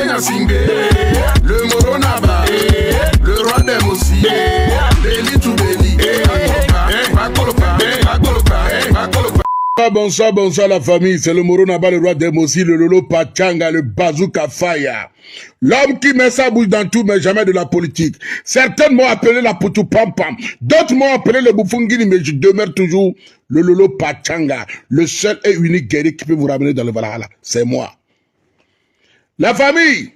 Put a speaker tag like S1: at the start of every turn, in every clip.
S1: le Moronaba, le roi des Mossi, Béli tout Béli,
S2: Bonsoir, bonsoir la famille, c'est le Moronaba, le roi des Mossi, le Lolo Pachanga, le Bazooka Faya. L'homme qui met sa bouche dans tout, mais jamais de la politique. Certains m'ont appelé la Poutou Pam Pam, d'autres m'ont appelé le Boufungini, mais je demeure toujours le Lolo Pachanga, le seul et unique guerrier qui peut vous ramener dans le Valhalla. C'est moi. La famille,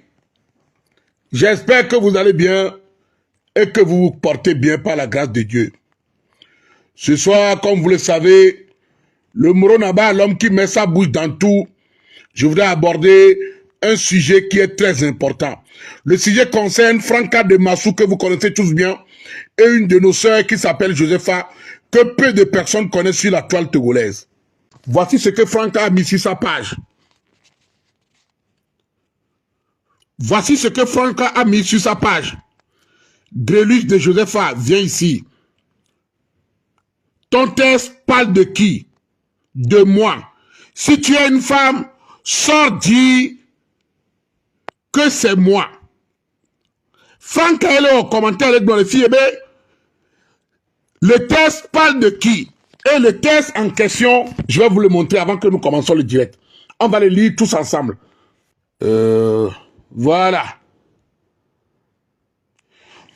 S2: j'espère que vous allez bien et que vous vous portez bien par la grâce de Dieu. Ce soir, comme vous le savez, le Moronaba, l'homme qui met sa bouche dans tout, je voudrais aborder un sujet qui est très important. Le sujet concerne Franca de Massou, que vous connaissez tous bien, et une de nos sœurs qui s'appelle Josepha, que peu de personnes connaissent sur la toile togolaise. Voici ce que Franca a mis sur sa page. Voici ce que Franca a mis sur sa page. Gréluche de Josepha, viens ici. Ton texte parle de qui? De moi. Si tu es une femme, sors dire que c'est moi. Franca elle est au commentaire avec dans les filles. Le texte parle de qui? Et le texte en question, je vais vous le montrer avant que nous commençons le direct. On va le lire tous ensemble. Voilà.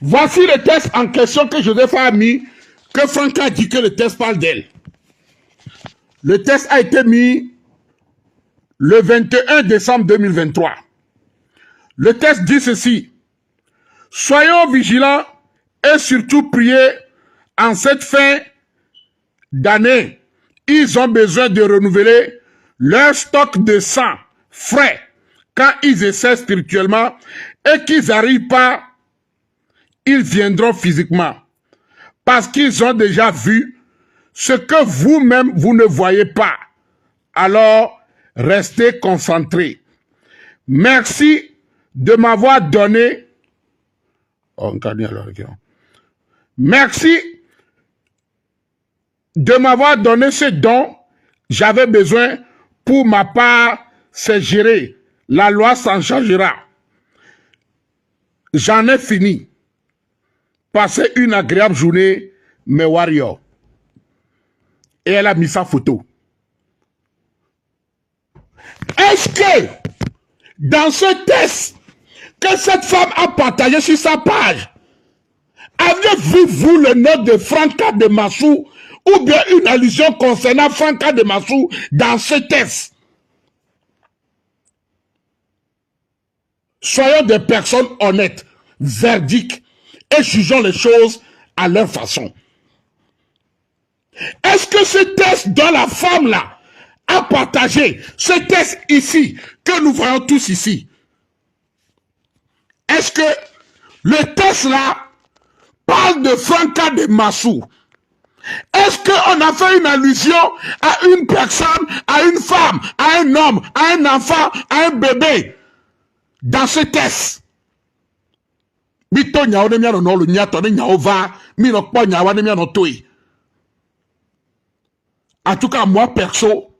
S2: Voici le texte en question que Joseph a mis, que Franca a dit que le texte parle d'elle. Le texte a été mis le 21 décembre 2023. Le texte dit ceci. Soyons vigilants et surtout priez en cette fin d'année. Ils ont besoin de renouveler leur stock de sang frais quand ils essaient spirituellement et qu'ils n'arrivent pas, ils viendront physiquement. Parce qu'ils ont déjà vu ce que vous-même, vous ne voyez pas. Alors, restez concentrés. Merci de m'avoir donné... Merci de m'avoir donné ce dont j'avais besoin. Pour ma part, c'est géré. La loi s'en chargera. J'en ai fini. Passez une agréable journée, mes warriors. Et elle a mis sa photo. Est-ce que dans ce test que cette femme a partagé sur sa page, avez-vous vu le nom de Franca de Massou ou bien une allusion concernant Franca de Massou dans ce test? Soyons des personnes honnêtes, verdiques et jugeons les choses à leur façon. Est-ce que ce test dont la femme là a partagé, ce test ici, que nous voyons tous ici, est-ce que le test là parle de Franca de Massou? Est-ce qu'on a fait une allusion à une personne, à une femme, à un homme, à un enfant, à un bébé dans ce test? En tout cas, moi perso,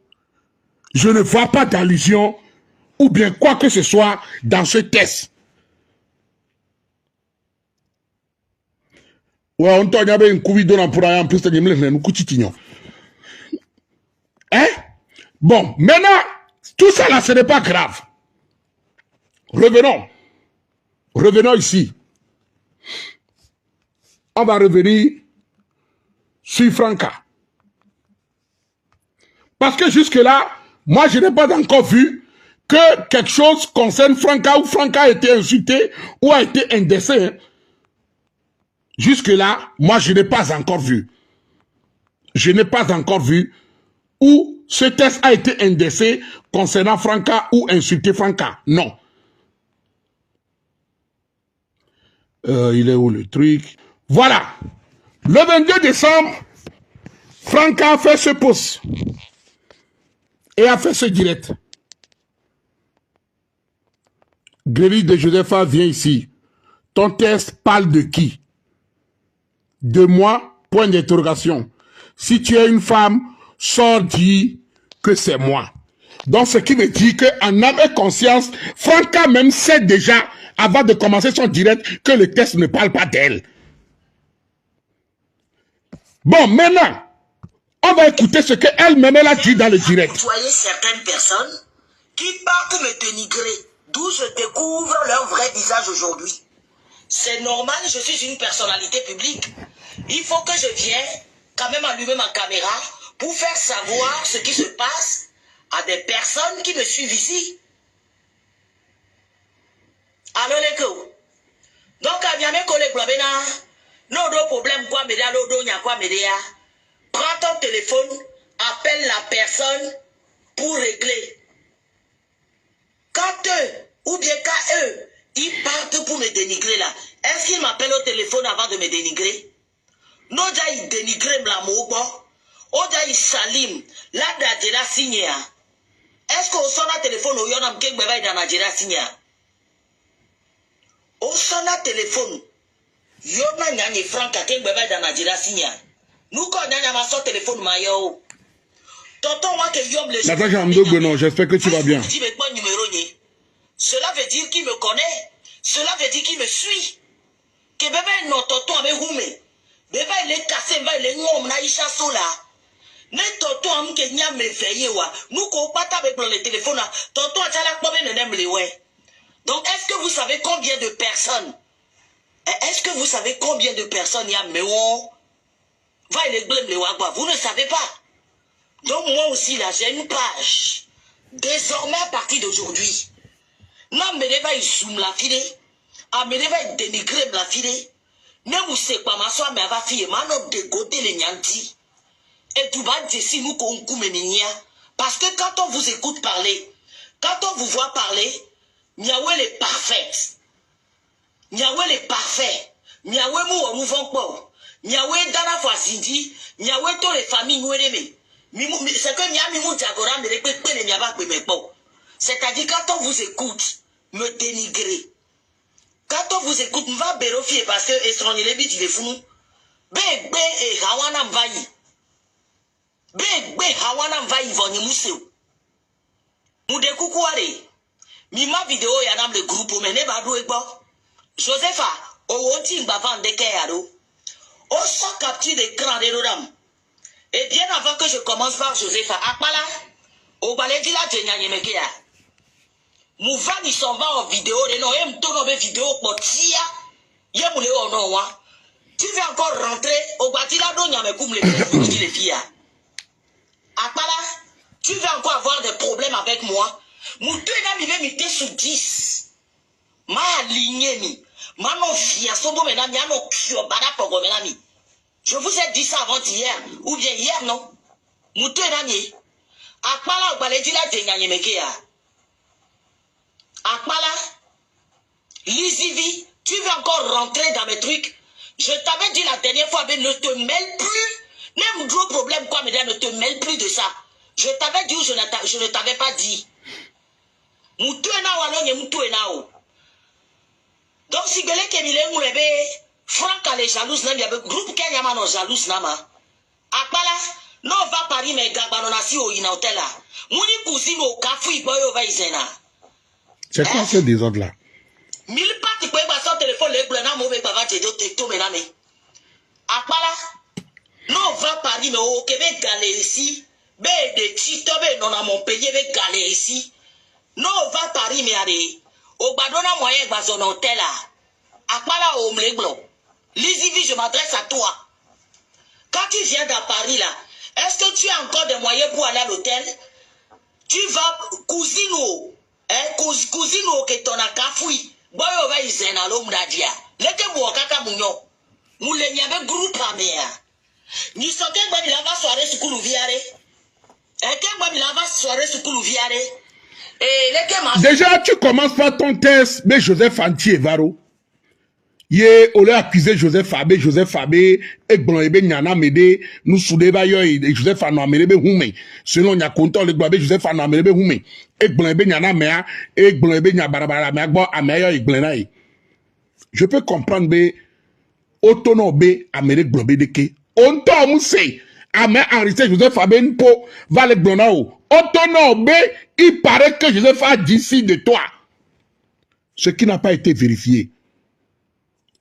S2: je ne vois pas d'allusion ou bien quoi que ce soit dans ce test. Ouais, on t'a dit une couille de pour en plus de hein? Bon, maintenant, tout ça là, ce n'est pas grave. Revenons. Revenons ici. On va revenir sur Franca. Parce que jusque-là, moi, je n'ai pas encore vu que quelque chose concerne Franca ou Franca a été insulté ou a été indécent. Jusque-là, moi, je n'ai pas encore vu. Je n'ai pas encore vu où ce test a été indécent concernant Franca ou insulté Franca. Non. Il est où le truc? Voilà. Le 22 décembre, Franca a fait ce post. Et a fait ce direct. Gréluche de Josepha, viens ici. Ton test parle de qui? De moi? Point d'interrogation. Si tu es une femme, sors dire que c'est moi. Donc, ce qui veut dire qu'en âme et conscience, Franca même sait déjà, avant de commencer son direct, que le texte ne parle pas d'elle. Bon, maintenant, on va écouter ce qu'elle-même a dit dans le direct.
S3: Vous voyez certaines personnes qui partent me dénigrer, d'où je découvre leur vrai visage aujourd'hui. C'est normal, je suis une personnalité publique. Il faut que je vienne quand même allumer ma caméra pour faire savoir ce qui se passe à des personnes qui me suivent ici. Allô les gars. Donc, à mes collègues, non problème quoi me quoi me prends ton téléphone, appelle la personne pour régler. Quand eux, ou bien quand eux, ils partent pour me dénigrer là, est-ce qu'ils m'appellent au téléphone avant de me dénigrer? Non, ils dénigrent la mobo. Oja ils salim, là d'Adjera signé. Est-ce qu'on sonne à téléphone au yonam kek beba dans Adjera signé? On sonne à téléphone. Yona nyanye franka kek beba dans Adjera signé. Nous quand nyanya ma son téléphone mayo. Tonton moi que yom le.
S2: Nathan Jamdogwe, non, j'espère que tu vas bien.
S3: Cela veut dire qu'il me connaît. Cela veut dire qu'il me suit. Que bébé non tonton avec hume. Bébé il est cassé, il est ngom na isha sola. Ne tonton am ke nya me veiller wa. Nous ko pata avec le téléphone là. Tonton a la pomme ne n'aime les ouais. Donc est-ce que vous savez combien de personnes? Est-ce que vous savez combien de personnes il y a mais on va les blâme les wa. Vous ne savez pas. Donc moi aussi là j'ai une page. Désormais à partir d'aujourd'hui. Non mais les va ils zoom la fille. Ah mais les va ils dénigrer la fille. Ne vous savez pas ma soeur mais va fille mano dégoter les nyanti. Et tout bas d'ici nous qu'on menia. Parce que quand on vous écoute parler, quand on vous voit parler, Miaoué est parfaite. Miaoué est parfait. Miaoué mou ou mouvant pas. Miaoué dans la fois Cindy, Miaoué tous les familles nous aimés. C'est que Miami mou diagoram ne répète pas les miabak mais pas. C'est-à-dire quand on vous écoute, me dénigrer. Quand on vous écoute, on va bérofier parce que Estron il est bit il est fou. Bé et Hawana mvayi. Bé Hawana mvayi voni museu. Moude koukouare. Mima vidéo yanam le groupe mais ne ba dou egbo. Josepha, o wonti ngba vande ke yado. O so capture d'écran de l'odam. Et bien avant que je commence par Josepha, akpala, o baledi la tenyanye mekia. Mouvani s'en va en vidéo, de non, et m'tourne en vidéo pour tia, y'a moulé au non, wa. Tu veux encore rentrer, au bâti la donne, y'a me coupe les filles. Akpala, tu veux encore avoir des problèmes avec moi? Moutou n'a même été sous 10. Ma aligné mi. Ma non fia, son bon menami, y'a non kio, bada pogo menami. Je vous ai dit ça avant hier, ou bien hier, non? Moutou n'a mis. Akpala, au baledi la tenyanye mekia. Akpala, Lizivi, tu veux encore rentrer dans mes trucs? Je t'avais dit la dernière fois, mais ne te mêle plus. Même gros problème, quoi, mais ne te mêle plus de ça. Je t'avais dit ou je ne t'avais pas dit. Moutuena ou alors moutuena ou. Donc si quelqu'un qui est moulébé, Franck a les jalouses, n'a pas groupe qui a non jalouse nama. Akpala, non va Paris mais gabanonasi au inautela. Mouni cousine au café boyo va isena.
S2: C'est quoi ce désordre-là?
S3: Mille parties pour passer au téléphone, les blancs, mauvais papa, t'es tout, mais n'amé. Akpala, non, va Paris, mais au Québec, galé ici. Bé, de Tito, non, à mon pays, mais galé ici. Non, va Paris, mais allez. Au Badona, moyen, bazon, hôtel, là. Akpala, au Mléglon. Lizivi, je m'adresse à toi. Quand tu viens dans Paris, là, est-ce que tu as encore des moyens pour aller à l'hôtel? Tu vas, cousine, ou. Cousine au que ton a kafoui, boyo va isena l'homme d'adia. Leke kaka mounyo. Moule nyabe groupe amea. Ni soke babi lava soirée sur Koulouviare. Eke babi lava soirée sur Koulouviare. Et leke ma.
S2: Déjà, tu commences par ton test, mais Joseph Anti-Evaro. Ye, on l'a accusé Joseph Fabé, et bon, ebe nyana mede, nous soudé ba yo, et Joseph Fano amelebe hume. Selon nya konto, le gbabe Joseph Fano amelebe hume. Et bon, ebe nyana mea, et bon, ebe nya barabara mea, bon, ameyo, et bon, nae. Je peux comprendre, be, otono be, amele globe deke. On to mousse, Amé enregistré Joseph Abenpo va le blonao. Autonome, il paraît que Joseph a dit si de toi. Ce qui n'a pas été vérifié.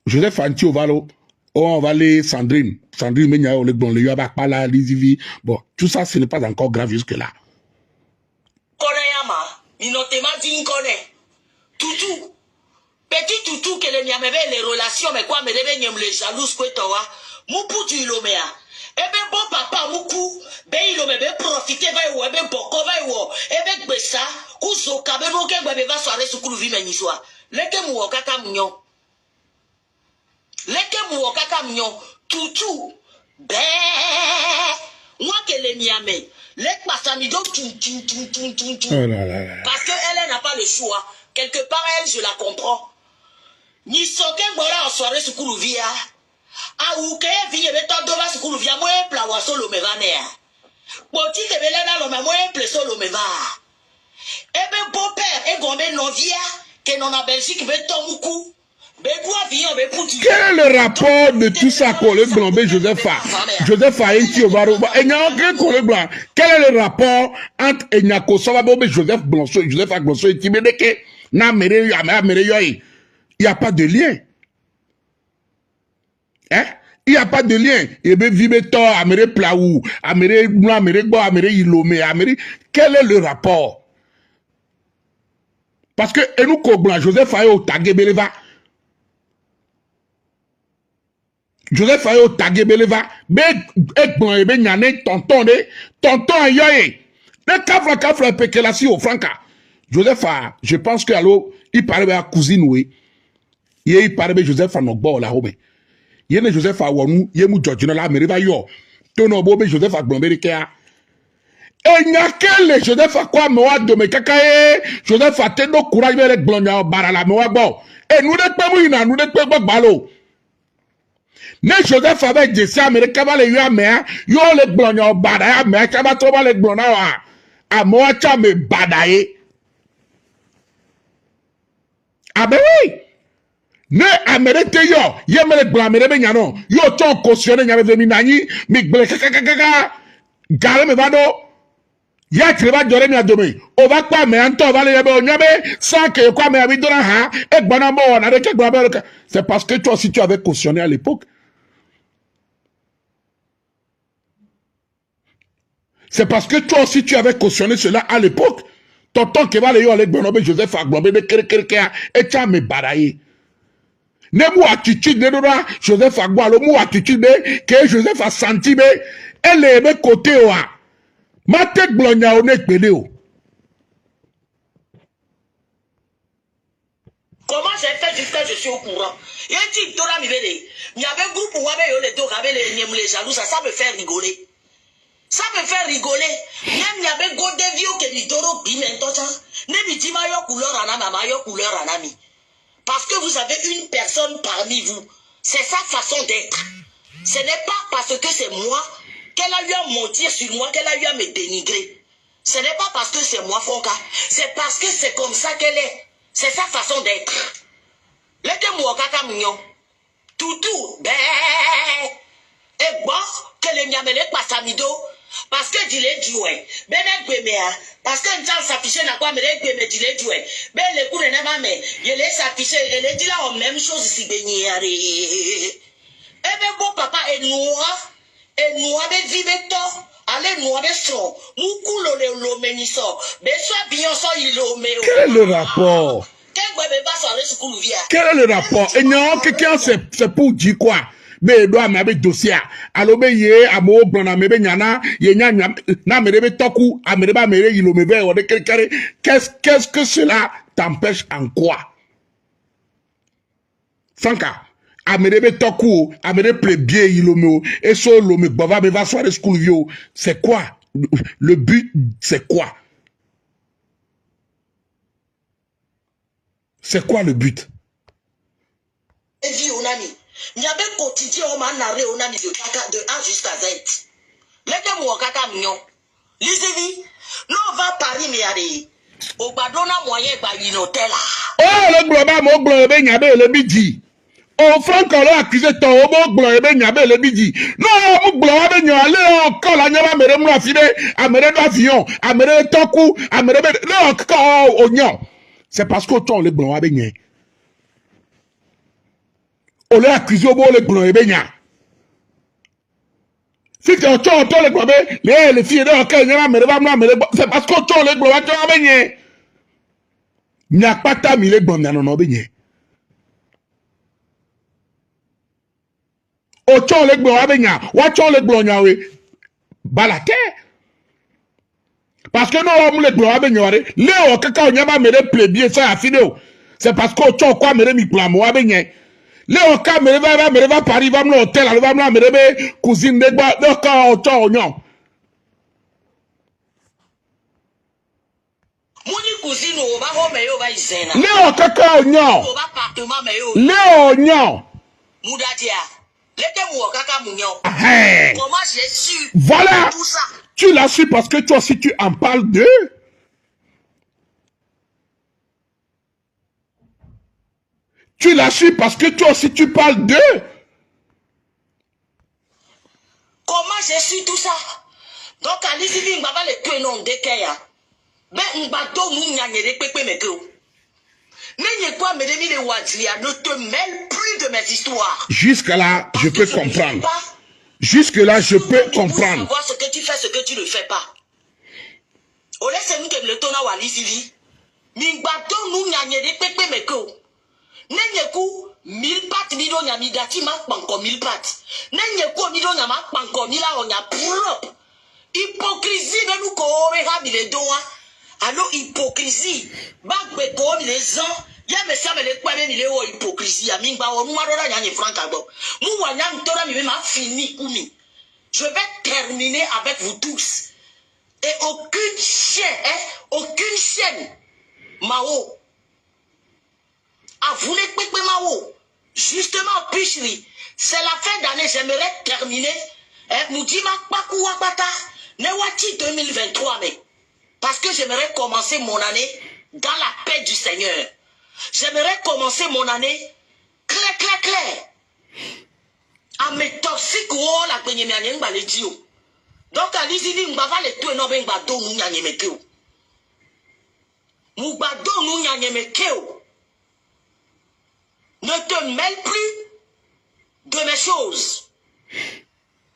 S2: Joseph Antio Valo, on va aller Sandrine. Sandrine Menya, le blon, le yaba, pala, lizivi. Bon, tout ça, ce n'est pas encore grave jusque-là.
S3: Koneyama, minotema dit connaît. Toutou. Petit toutou que le nyamebe les relations, mais quoi, mais les jaloux, quoi, toi. Moupou du lomea. Ebe bon papa moukou, be ilome be profiter va yo, ebe boko va yo, ebe gbesa, kuzo kabe no ke gbe va soirée sukulu vi meniswa. Leke mu okaka mnyo. Leke mu okaka mnyo. Toutou. Be. Moi que le miame. Lek pasamido tum. Parce que elle n'a pas le choix. Quelque part elle je la comprends. Ni soke ngora en soirée sukulu via. A ou ke vi ebe to do va sukulu via mo e pla wa solo me va ne. Poti te bele na lo mo e ple solo me va. Ebe beau père e gombe non via que non a Belgique be to muku. Be quoi vient be puti.
S2: Quel est le rapport de tout ça collègue blanc Joseph Joseph Aïti Ovaro et Nyanke collègue blanc. Quel est le rapport entre Enyako Savabo et Joseph Blanco Joseph Agbonso et Tibedeke na mere yoy. Il n'y a pas de lien. Hein? Il n'y a pas de lien. Et bien, Vibeto, Amere Plaou, Amere Blanc, Amere Bo, Amere Ilome, Amere. Quel est le rapport? Parce que, et nous, Blanc, Joseph Ayo Tagebeleva. Joseph Ayo Tagebeleva. Et Blanc, et ben, Yane, tonton, Ayoye. Le kafra, pekelasi au Franca. Joseph A, je pense que, alors, il parlait à cousine, oui. Il parlait à Joseph Anogbo, la Hobe. Yene Joseph Awonu, Yemu Georgina la Meriva yo. Tono Bobe Joseph Agblomberikea. Et nyakele Joseph Akwa Moa de Mekakae. Joseph Atendo courage avec Blonia Barala Moa Bo. Et nous n'êtes pas mouina, nous n'êtes pas balo. Ne Joseph avec Jessie Amerika va les yamea. Yo le Blonia Baraya, mais Kabatoma le Blonia. A Moa Chame Badaye. Ah ben oui! Ne amerete yo yemele blamere be nyano yo ton cautionné nyame vemi nani mi ble kaka gale me vado ya treba jore mi adome o va kwa me anto va le yebe nyame sans que kwa me abidora ha e gbona mo na de ke gba be. C'est parce que toi aussi tu avais cautionné à l'époque. C'est parce que toi aussi tu avais cautionné cela à l'époque. Tonton ke va le yo le gbonobe Joseph Agbombe de kerkerke e cha me baraye. Ne mou attitude de droit Joseph Agboa le mou attitude que Joseph a senti be elle est de côté oa ma tête blogna o nek pele o.
S3: Comment j'ai fait jusqu'à je suis au courant? Il y a un type d'ora mi vede. Il y avait groupe où avait yo les deux avec les jaloux ça me fait rigoler. Ça me fait rigoler. Même il y avait go de vieux que ni doro bimento ça. Ne mi di ma yo couleur anama ma yo couleur anami. Parce que vous avez une personne parmi vous. C'est sa façon d'être. Ce n'est pas parce que c'est moi qu'elle a eu à mentir sur moi, qu'elle a eu à me dénigrer. Ce n'est pas parce que c'est moi, Fonka. C'est parce que c'est comme ça qu'elle est. C'est sa façon d'être. Laissez-moi kaka mignon. Toutou. Ben. Et bon, que les miamele pas samido. Parce que tu l'es joué. Ben, parce que une chance s'afficher n'a quoi, mais tu l'es joué. Ben, les coups de n'a mais il laisse s'afficher, elle est dit là, en même chose ici, béni. Eh ben, bon, papa est noir, ben, vive allez, noir, ben, son, moukou le ménisso, ben, soit bien, soit il le
S2: Quel est le rapport? Quel est le rapport? Et non, quelqu'un c'est pour dire quoi? Mais doit me dossier alors be ye amo blona me be nyana ye nya na me be toku amere ba mere yilo me be o de quelqu'un qu'est-ce que cela t'empêche en quoi? Franca amere be toku amere ple bien yilo me et so lo me bava me va soirée school vio c'est quoi le but? C'est quoi? C'est quoi le but?
S3: Il y avait quotidien on m'a narré on a mis de A jusqu'à Z. Laissez-moi kaka mignon. Lisez-vous. Nous on va Paris mais allez. Au badona moyen par une hôtel là.
S2: Oh le globa mo globe nyabe le bidji. O Franck on l'a accusé ton homo blanc et ben yabe le bidi. Non, mon blanc ben yale encore la nyama mere mou afide, amere d'avion, amere toku, amere non encore oignon. C'est parce que ton le blanc ben yé. On l'a accusé au bon le blanc et ben ya. Si tu as ton le blanc ben, les filles de encore nyama mere ba mou mere, c'est parce que ton le blanc ben yé. N'a pas ta mi le blanc non ben yé. Ochon le gbo abenya, wachon le gbo nyawe balate. Parce que non le gbo abenya re, le kaka onyama mere plebie ça a fini. C'est parce que ochon quoi mere mi plamo abenya. Le ka mere va Paris va me hôtel, va me mere cousine de gba de ka ochon onyon.
S3: Muni cousine o ba ho me yo ba isena.
S2: Le kaka onyon.
S3: O ba appartement me yo.
S2: Le onyon.
S3: Mudatia. Comment j'ai su
S2: voilà
S3: tout ça?
S2: Tu l'as su parce que toi aussi tu en parles d'eux. Tu l'as su parce que toi aussi tu parles d'eux.
S3: Comment j'ai su tout ça? Donc à l'issue m'ava le tuer non de Kaya. Ben m'bato m'nyanyere pepe meko. Ne quoi me demi de Wadria, ne te mêle plus de mes histoires.
S2: Jusque là, je peux comprendre. Jusque là, je peux comprendre.
S3: Savoir ce que tu fais, ce que tu ne fais pas. On laisse nous que le tona wali sivi. Mingbato nous nyanyere pepe meko. Nenyeku 1000 pattes mido nyamidati ma panko 1000 pattes. Nenyeku mido nyama panko mila onya propre. Hypocrisie de nous ko ha mi le doa. Alors hypocrisie. Bagbe ko mi le zan. Ya me sa me le kwa me mi le o hypocrisie. A mingba o mu adora nyanye franc abo. Mu wanya mtora mi ma fini kumi. Je vais terminer avec vous tous. Et aucune chaîne, Mao. À vous les pépé Mao. Justement, Pichri, c'est la fin d'année, j'aimerais terminer. Moudima Pakoua Bata, Newati 2023, mais. Parce que j'aimerais commencer mon année dans la paix du Seigneur. J'aimerais commencer mon année clair. À mes toxiques ou la penyemianyen baledio. Donc à l'isili m'bava le tout et non ben m'bado nous nyanyemekeo. M'bado nous nyanyemekeo. Ne te mêle plus de mes choses.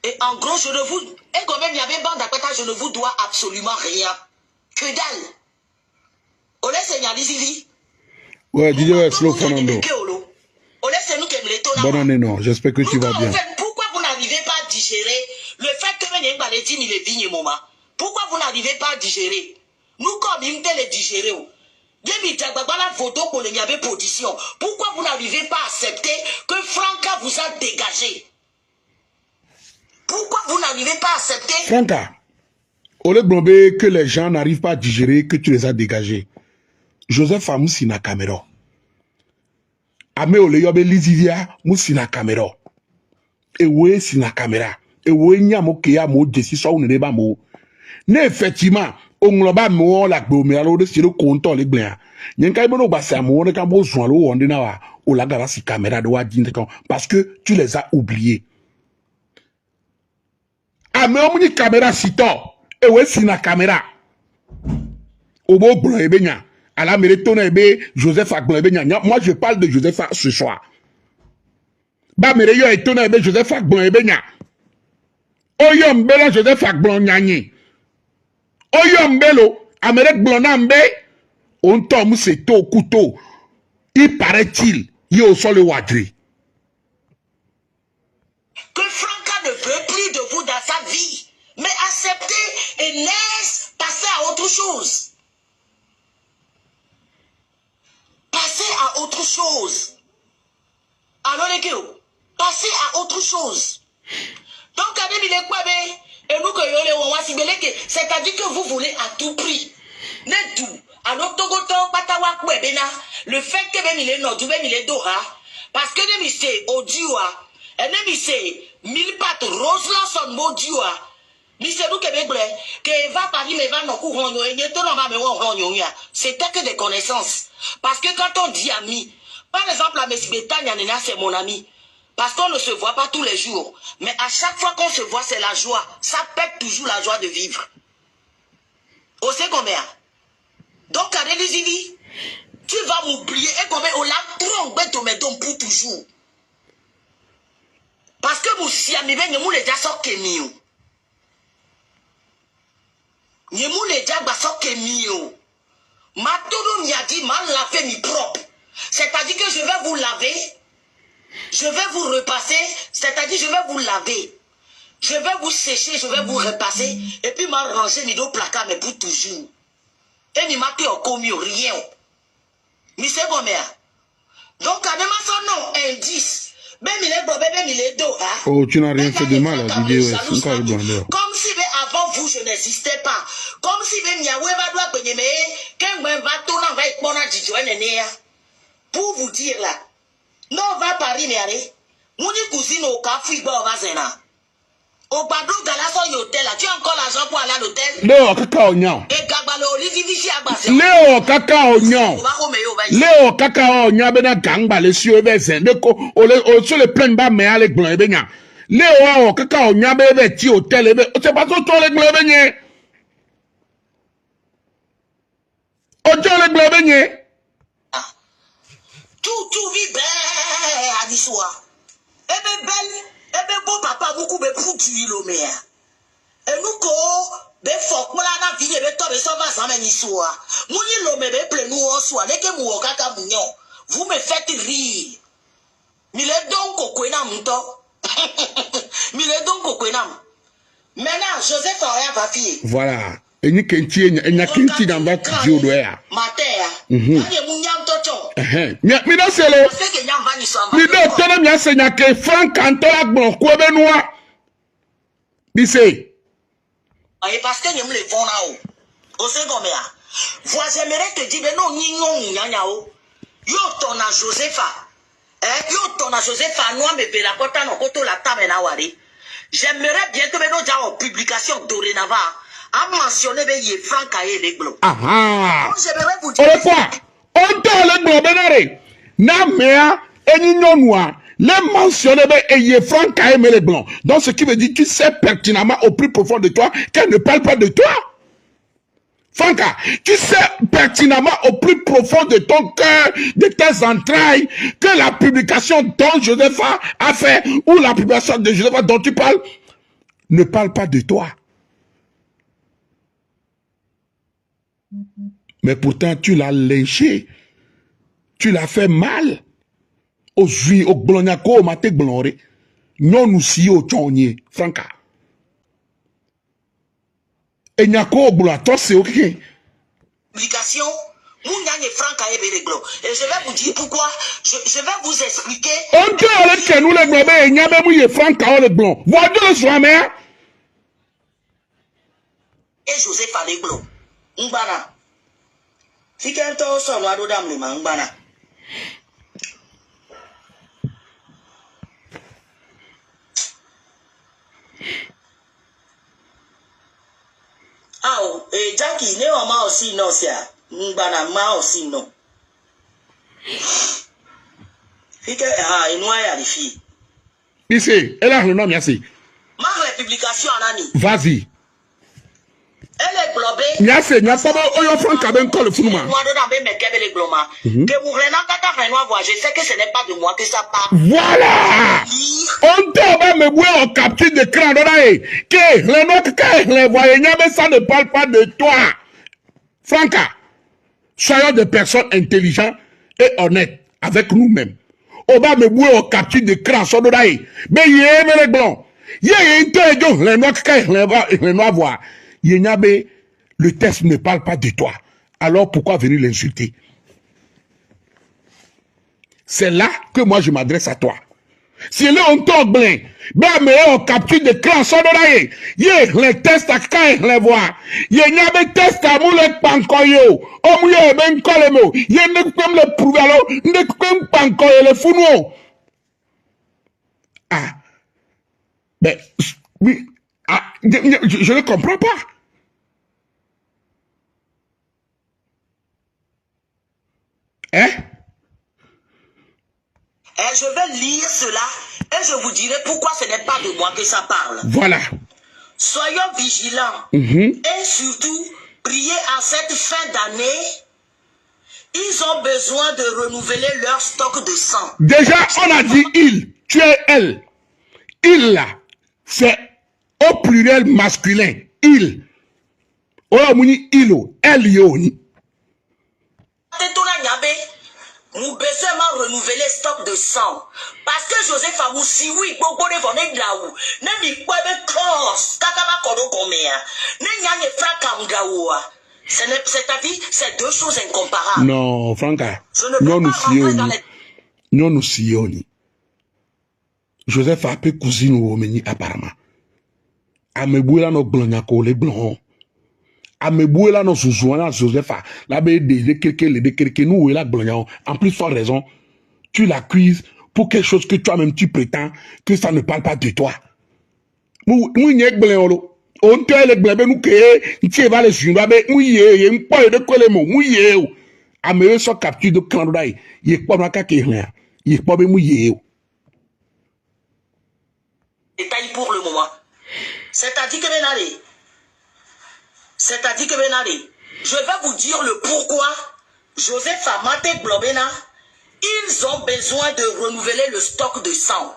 S3: Et en gros, je ne vous... Et quand même, il y avait bande à je ne vous dois absolument rien. Que dalle. Olé, Seigneur, l'isili.
S2: Ouais, dis-le, slow Fernando. Bonne année, non. J'espère que tu vas bien.
S3: Pourquoi vous n'arrivez pas à digérer le fait que vous n'avez il est vigne moment? Pourquoi vous n'arrivez pas à digérer? Nous, comme il les digérer. La photo pour les position. Pourquoi vous n'arrivez pas à accepter que Franca vous a dégagé? Pourquoi vous n'arrivez pas à accepter?
S2: Franca, au lieu de que les gens n'arrivent pas à digérer que tu les as dégagés. Joseph Amoussi na caméra. Ame ole yobe Lizivia Moussi na caméra. Ewe si na caméra. Ewe nyamo ke ya mo desi so ne ba mo. Ne effectivement, ongloba mo la gbe omi alo de siro konto le gbe. Nyenka ibono ba sa mo ne ka bo zon lo wonde na wa o la gara si caméra de wa dinte kan parce que tu les as oubliés. Ame omni caméra sito. Ewe si na caméra. Obo blo ebenya. À la méritone Joseph Agbon. Moi, je parle de Joseph ce soir. Ba mereyo etone Joseph Agbon ebenya. Oyom belo Joseph Agbon nyanye. Oyom belo Amérique blonambe. On tombe c'est au couteau. Il paraît-il, il au sol le wadri.
S3: Que Franca ne veut plus de vous dans sa vie. Mais acceptez et laisse passer à autre chose. Passez à autre chose. Alors les gars, passez à autre chose. Donc, c'est-à-dire que vous voulez à tout prix. Alors, le fait que il est non, il est dora, parce que c'est audio, et c'est 1000 pattes rose là son audio. C'était que des connaissances. Parce que quand on dit ami, Par exemple, la Mesbeta Nyanena, c'est mon ami. Parce qu'on ne se voit pas tous les jours. Mais à chaque fois qu'on se voit, c'est la joie. Ça pète toujours la joie de vivre. On sait combien? Donc, à Zivi, tu vas m'oublier. Et combien on l'a trompé ton médon pour toujours. Parce que vous si ami ben yemou le déjà kemio. Yemou le déjà baso kemio. Ma todo mi a dit mal laver mi propre. C'est-à-dire que je vais vous laver. Je vais vous repasser. C'est-à-dire je vais vous laver. Je vais vous sécher, je vais vous repasser. Et puis m'a rangé mi do placard mais pour toujours. Et mi m'a au commis rien. Mi c'est combien? Donc à demain son nom indice.
S2: Oh, tu n'as rien fait de mal, Didier.
S3: Comme si avant vous, je n'existais pas. Comme si pour vous dire là, non, on va Paris, mais allez. Mon cousine au café, on va zéna. Au Badou Galasso Hotel, tu as encore l'argent pour aller à l'hôtel?
S2: Léo, cacao, non.
S3: Et Gabalo, Olivier Vichy à Basé.
S2: Léo, cacao, non. Léo, cacao, non, ben, gangba, les cieux, ben, sur le plein bas, mais avec blanc, ben, Léo, cacao, non, ben, ti hôtel, ben, c'est pas tout les blancs, ben, Ojo les blancs, ben,
S3: tout vit bien, à l'histoire. Eh ben, belle. Eh bien, bon papa, beaucoup de produits, l'homme. Et nous, ben, faut que la vie, ben, toi, ben, ça va, ça mène histoire. Mouni, l'homme, ben, plein nous, en soi, dès que mou, kaka, mounion, vous me faites rire. Mille donc, kokwena, mouton. Mille donc, kokwena. Maintenant, Joseph Aria va fier.
S2: Voilà. Et ni kenti, et ni kenti dans votre dieu d'oeil.
S3: Mater. Y'a mouniam tochon.
S2: Mais non, c'est le. Mais non, t'en as bien enseigné que Franck Antola bon, quoi benoît. Dissé.
S3: Parce que nous les vont là-haut. Au second, moi, j'aimerais te dire, mais non, ni non, nyanyao. Yo, ton a Josepha. Yo, ton a Josepha, nous, mais la kota, non, koto la table, na wari. J'aimerais bien que nous, déjà, en publication dorénavant, à mentionner, mais y est Franck Aye les blancs.
S2: Ah.
S3: J'aimerais vous dire.
S2: On le quoi? On t'a le blanc, benare. Na mea, et ni non noir. Les mentionner, et y est Franck Aye les blancs. Donc, ce qui veut dire, tu sais pertinemment au plus profond de toi qu'elle ne parle pas de toi. Franca, tu sais pertinemment au plus profond de ton cœur, de tes entrailles, que la publication dont Josepha a fait, ou la publication de Josepha dont tu parles, ne parle pas de toi. Mais pourtant, tu l'as lynché. Tu l'as fait mal. Au juif, au blonyaco, au maté blonré. Non, nous si au tchonnier, Franca. Et nyako au boulot, toi c'est ok.
S3: Publication, Mouniane Franck Aye les blancs. Et je vais vous dire pourquoi. Je vais vous expliquer.
S2: On peut aller que nous les blancs, et n'y a même eu Franck Aye les blancs. Voilà le soir, mais.
S3: Et Joseph a les blancs. Mbana. Si quelqu'un s'en va d'odam les mains, Mbana. Ah, et Jackie, ne on m'a aussi non, c'est Mbana, m'a aussi non. Fike, et nous, il y a des filles.
S2: Ici, elle a le nom, merci.
S3: Ma publication en ami.
S2: Vas-y.
S3: Elle est globée.
S2: Merci, il n'y a pas de Franck Aye encore le foulement.
S3: Moi, que vous je sais que ce n'est pas de moi que ça parle.
S2: Voilà! On doit me voir en capture d'écran de que les notes que les voyageurs, mais ça ne parle pas de toi. Franca, soyons des personnes intelligentes et honnêtes avec nous-mêmes. On va me voir en capture d'écran sur le mais il y a les blancs. Il y a les notes que les noirs voient. Le texte ne parle pas de toi. Alors pourquoi venir l'insulter? C'est là que moi je m'adresse à toi. Si là on tombe blanc, ben mais on capture des clans sans d'oreiller. Les tests à quand les voix. Y a des tests à moule pankoyo. On mouille ben kolemo. Y a ne comme le prouver alors, ne comme pankoyo le founo. Ah. Ben oui, ah, je ne comprends pas. Hein?
S3: Et je vais lire cela et je vous dirai pourquoi ce n'est pas de moi que ça parle.
S2: Voilà.
S3: Soyons vigilants et surtout priez à cette fin d'année. Ils ont besoin de renouveler leur stock de sang.
S2: Déjà, on a dit il, tu es elle. Il là, c'est au pluriel masculin. Il. Oh, muni ilo, elle yoni.
S3: Nous besoin renouveler stock de sang. Parce que Joseph a aussi, oui, beaucoup de venez de là-haut. N'est-ce pas de cross, kakama kodo komea. N'est-ce pas de c'est-à-dire, c'est deux choses incomparables.
S2: Non, Franca.
S3: Je ne peux pas rentrer dans les...
S2: Non, nous sioni. Joseph a appelé cousine ou omeni apparemment. Amebouela no glonyako le glon. Amebouela no souzouana Joseph a. La be de quelqu'un nous la glonyao. En plus, sans raison, tu l'accuses pour quelque chose que toi-même tu prétends que ça ne parle pas de toi. Mou nyek glonyolo. On te le blabé nous que tu vas les suivre, mouillé, et pas de colemo, mouillé. A me so capture de clandaï, il est pas dans la rien, il est pas mouillé.
S3: Détail pour le moment. C'est-à-dire que Benari, je vais vous dire le pourquoi Joseph Amate Blobena, ils ont besoin de renouveler le stock de sang.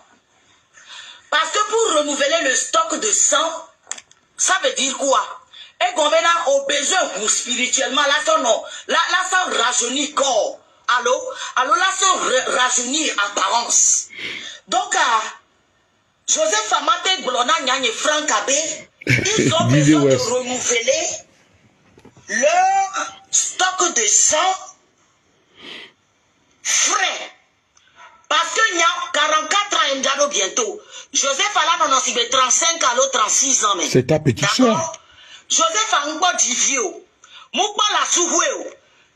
S3: Parce que pour renouveler le stock de sang, ça veut dire quoi? Et qu'on a besoin spirituellement, là, ça non. Là, ça rajeunit corps. Allô, là, ça rajeunit apparence. Donc, Joseph Amate Blona Nyanye Franck Abbé, ils ont besoin de renouveler leur stock de sang frais. Parce que n'y a 44 ans bientôt. Joseph a là dans 35 à l'autre 36 ans.
S2: C'est ta petite soeur.
S3: Joseph a un bon divio. Moukba la souvoué.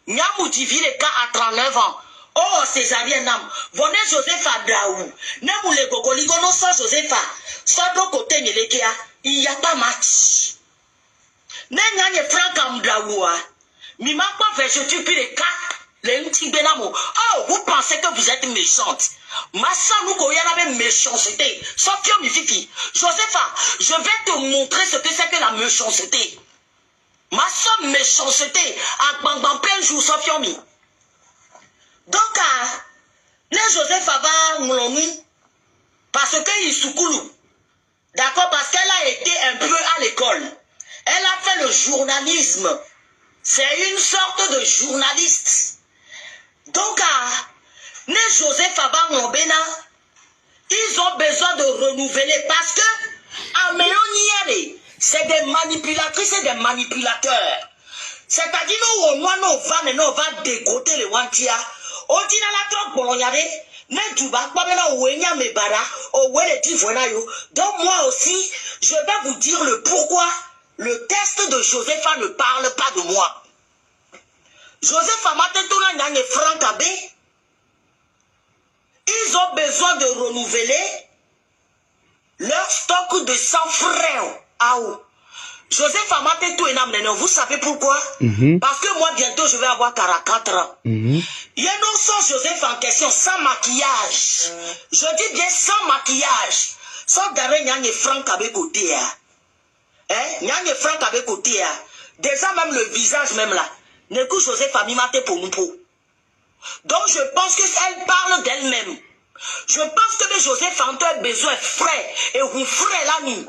S3: N'y a mou divi le cas à 39 ans. Oh, Césarien Nam. Venez Joseph à Daou. Ne mou le gogoligo non sans Joseph à. Soit de côté n'y le kia. Il n'y a pas match. Ne n'y a Franck Amdaoua. Mi m'a pas fait je tue plus les cas. Oh, vous pensez que vous êtes méchante. Ma soeur, nous, quand il y a une méchanceté. Sauf que, mi fifi, Josepha, je vais te montrer ce que c'est que la méchanceté. Ma soeur, méchanceté, à Bambam plein jour, sauf que, mi. Donc, les Josepha va mouloni, parce qu'il soukoulou. D'accord, parce qu'elle a été un peu à l'école. Elle a fait le journalisme. C'est une sorte de journaliste. Donc, les Joseph Abang Bena, ils ont besoin de renouveler parce que, à Méoniere, c'est des manipulatrices et des manipulateurs. C'est-à-dire, nous, on va dégoter les Wantia. On dit dans la troque, bon, on y avait, donc, moi aussi, je vais vous dire le pourquoi le test de Joseph ne parle pas de moi. Joseph Amatetouna Nyang et Franck Abbé, ils ont besoin de renouveler leur stock de sang frais. Joseph Amatetouna, vous savez pourquoi? Parce que moi, bientôt, je vais avoir 44 ans. Il y a non sans Joseph en question, sans maquillage. Je dis bien sans maquillage. Sans d'arrêt Nyang et Franck Abbé côté. Nyang et Franck Abbé côté. Déjà, même le visage, même là. N'écoute Joseph Amimate pour nous. Donc je pense qu'elle parle d'elle-même. Je pense que Joseph a besoin frais et vous frais la nuit.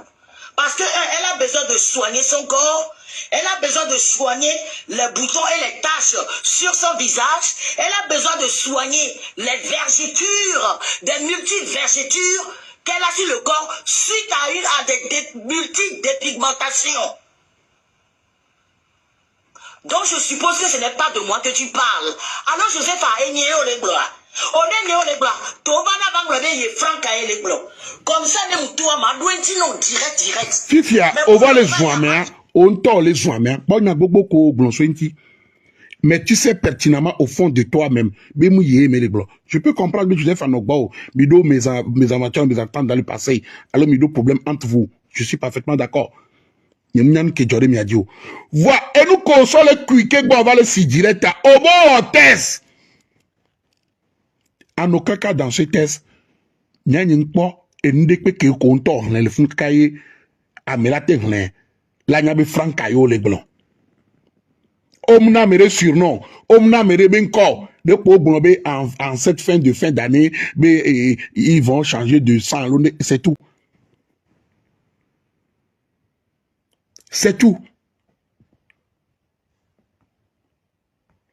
S3: Parce qu'elle a besoin de soigner son corps. Elle a besoin de soigner les boutons et les taches sur son visage. Elle a besoin de soigner les vergetures, des multi-vergetures qu'elle a sur le corps suite à des multi-dépigmentations. Donc je suppose que ce n'est pas de moi que tu parles. Alors Joseph a énié les blancs. On est né les blancs. Tobana Bangladesh et Franck a les blancs. Comme ça, nous toi ma non direct.
S2: Fifia, on va les joindre. On tord les joindre. Bon, il y a beaucoup de blancs. Mais tu sais pertinemment au fond de toi-même. Je peux comprendre que Joseph Anogbo, Mido, mes amateurs, mes attentes dans le passé. Alors, Mido, problème entre vous. Je suis parfaitement d'accord. Voilà, et nous console le cuique, on va le si direct au bon test. En aucun cas dans ce test, il y a une fois, et nous découvrons que le compteur, le fond cahier, a mis la tête, là, il y a des francs caillots, les blancs. Omna mere surnom, omna mere ben corps. De pour bomber en cette fin d'année, mais ils vont changer de sang, c'est tout. C'est tout.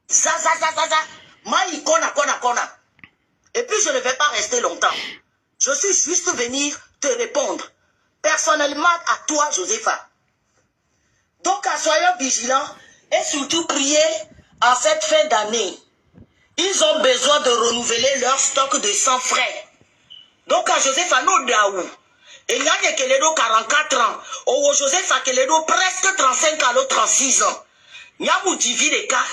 S3: Ça. Moi, il kona. Et puis, je ne vais pas rester longtemps. Je suis juste venir te répondre. Personnellement, à toi, Josepha. Donc, soyons vigilants et surtout prier en cette fin d'année. Ils ont besoin de renouveler leur stock de sang frais. Donc, à Josepha, nous, Daou. Et il y a Keledo 44 ans. Ou Josepha Keledo presque 35 ans, 36 ans. Il y a Moutivi les cas.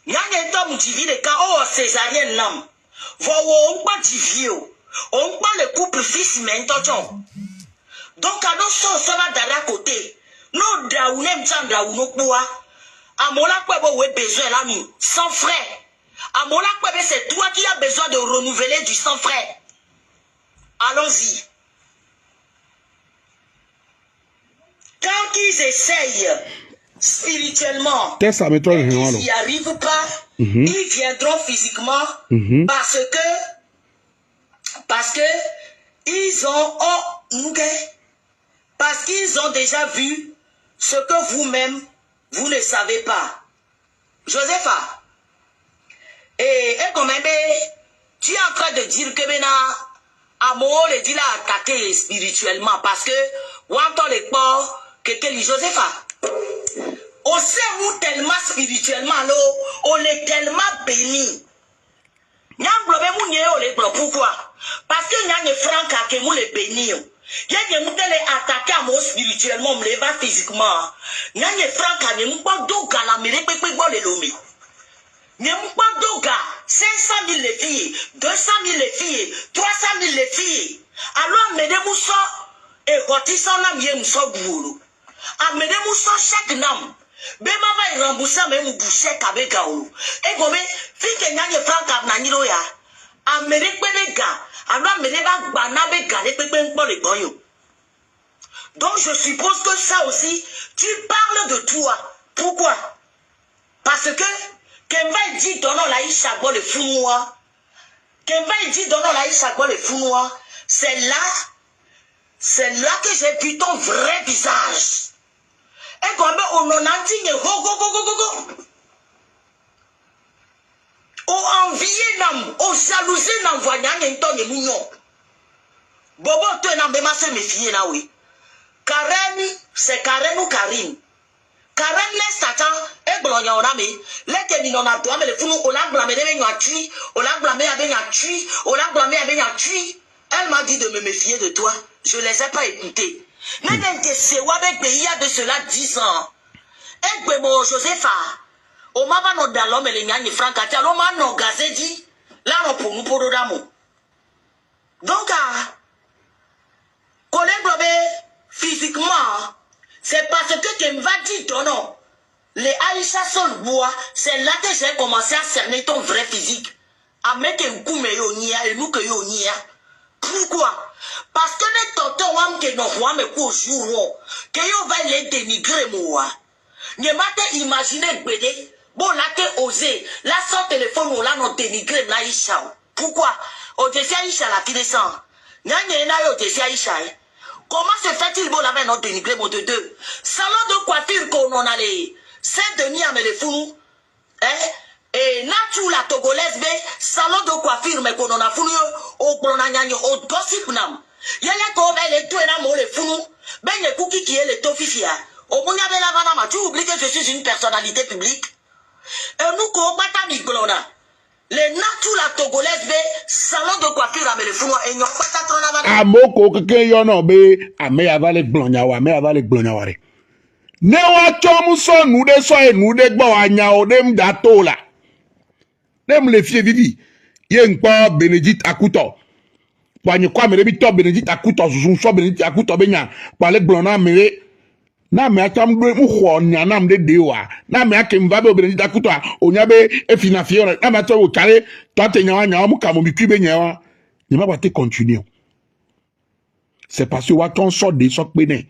S3: Il y a un temps Moutivi les cas. Oh, césarienne l'âme. On pas divio. On pas le couple fils menton. Donc, à nos sons, ça va d'à côté. Nous, Daou, n'aime pas Daou, nous, quoi. À mon lac, vous avez besoin là, nous, sans frais. À mon lac, c'est toi qui as besoin de renouveler du sang frais. Allons-y. Quand ils essayent spirituellement, et qu'ils n'y arrivent pas, ils viendront physiquement parce que ils ont déjà vu ce que vous-même vous ne savez pas. Josepha, et quand même, tu es en train de dire que maintenant, Amour le dit là attaqué spirituellement parce que, wanton les porcs, que Josepha, on sait où tellement spirituellement, on est tellement béni. Pourquoi? Parce que nous avons franc à que nous les bénis. Il y a des gens qui attaquent à moi spirituellement, mais pas physiquement. Il y a des francs à nous, pas d'oga la mérite, les lomi. Nous pas d'oga, 500 000 les filles, 200 000 les filles, 300 000 les filles. Alors, mesdames, ça, et quand ils sont là, ils sont boulot. Ah, mesdames, ça, chaque nam. Bema va rembourser même boucher avec gaou. Et comme fille qui n'a pas franc à naniro ya. Amérique les gars. Alors amérique va banabe garder pépé pour les boyaux. Donc je suppose que ça aussi tu parles de toi. Pourquoi? Parce que Kemba dit donnons la isha pour le founois. Kemba dit donnons la isha pour le founois. C'est là que j'ai vu ton vrai visage. Et comme on en a dit, on envié nam, on jalousé nam voyant un ton de mignon. Bobo te nam de ma se méfier na oui. Karen, c'est Karen ou Karine. Karen laisse Satan et blondia on a mis. L'être ni non a toi, mais le fou, on l'a blâmé de bien tuer, on l'a blâmé à bien tuer, on l'a blâmé à bien tuer. Elle m'a dit de me méfier de toi. Je ne les ai pas écoutés. Même c'est avec pays de cela 10 ans. Et que mon Josepha, on m'a pas notre d'allom et les gagnes francs à tiens, on m'a non gazé dit, là on pour nous pour d'amour. Donc, collègue physiquement, c'est parce que tu me vas dire non. Les Aïcha sol bois, c'est là que j'ai commencé à cerner ton vrai physique. À mettre un coup mais yonia et nous que yonia. Pourquoi? Parce que les tontons wam que non wam me jour que yo va les dénigrer moi. Ne m'ate imaginer bédé. Bon là que osé. Là son téléphone ou là non dénigrer na Aïcha. Pourquoi? O défi Aïcha la qui descend. N'y'a na yo défi Aïcha. Comment se fait-il bon là non dénigrer mon de deux? Salon de coiffure qu'on en allait. Saint-Denis à me les fous. Et nature la togolaise be salon de coiffure mais qu'on en a fouillé au pronagnan au gossip nam. Y'a ko ben les tout na mo les fous. Ben les cookies qui est le tofifia. Au bout de la vanama, tu oublies que je suis une personnalité publique. Et nous ko bata mi glona. Les nature la togolaise be salon de coiffure à me les fous et non pas trop na.
S2: Amoko quelqu'un yo no be ame avale glonya wa me avale glonya wa re. Ne wa chomu so nu de so e nu de gbo anya o dem dato la. Dem le fie vivi. Ye nkwa Benedict Akuto. Kwa nye kwa mere bito Benedict Akuto susun so Benedict Akuto benya kwa le glona mere na me atam do mu ho nya nam de dewa na me akem va be obere da kuto a onya be efina fie na me to wo kare to atenya nya mu ka mo bi kwibe nya wa ni ma bate continuer c'est parce que wa ton sort de so pe ne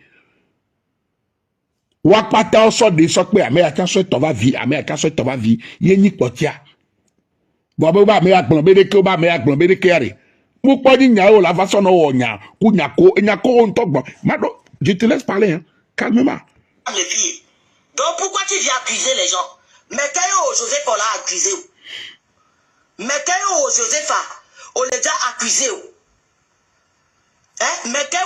S2: wa pata sort de so pe ame aka so to va vie ame aka so to va vie ye ni potia bo ba me agbon be de ke ba me agbon be de ke are mu po ni nya o la façon no wo nya ku nya ko on to gbon mado je te laisse parler hein calmement.
S3: Les filles. Donc pourquoi tu viens accuser les gens? Mettez Joseph, on l'a accusé. Mettez Joseph, on l'a déjà accusé. Mettez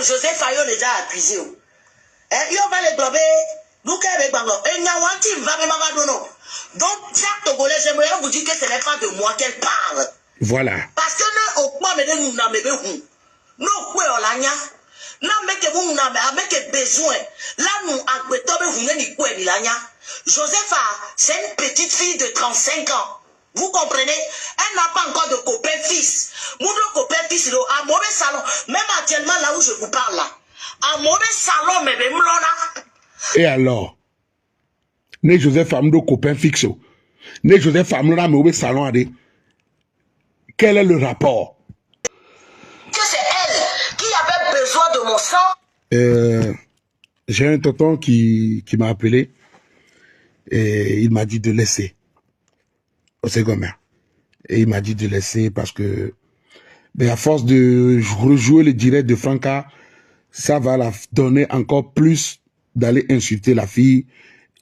S3: Joseph, on l'a déjà accusé. Yo va les glober. Nous qui avec Bango. Et Nyawanti va me m'abadono. Donc chaque Togolais, j'aimerais vous dire que ce n'est pas de moi qu'elle parle.
S2: Voilà.
S3: Parce que nous, au point, nous n'avons nous, quoi, on l'a na meke mu na meke besoin là nous agbetobe huneni kwa bilanya Josepha c'est une petite fille de 35 ans, vous comprenez, elle n'a pas encore de copain fils mon copain fils à mauvais salon même actuellement là où je vous parle là à mauvais salon mais ben mlona.
S2: Et alors ne Joseph Amdo copain fixe ne Joseph Amdo mauvais salon à des quel est le rapport?
S3: De mon sang.
S2: J'ai un tonton qui m'a appelé et il m'a dit de laisser au second. Et il m'a dit de laisser parce que ben, à force de rejouer le direct de Franca, ça va la donner encore plus d'aller insulter la fille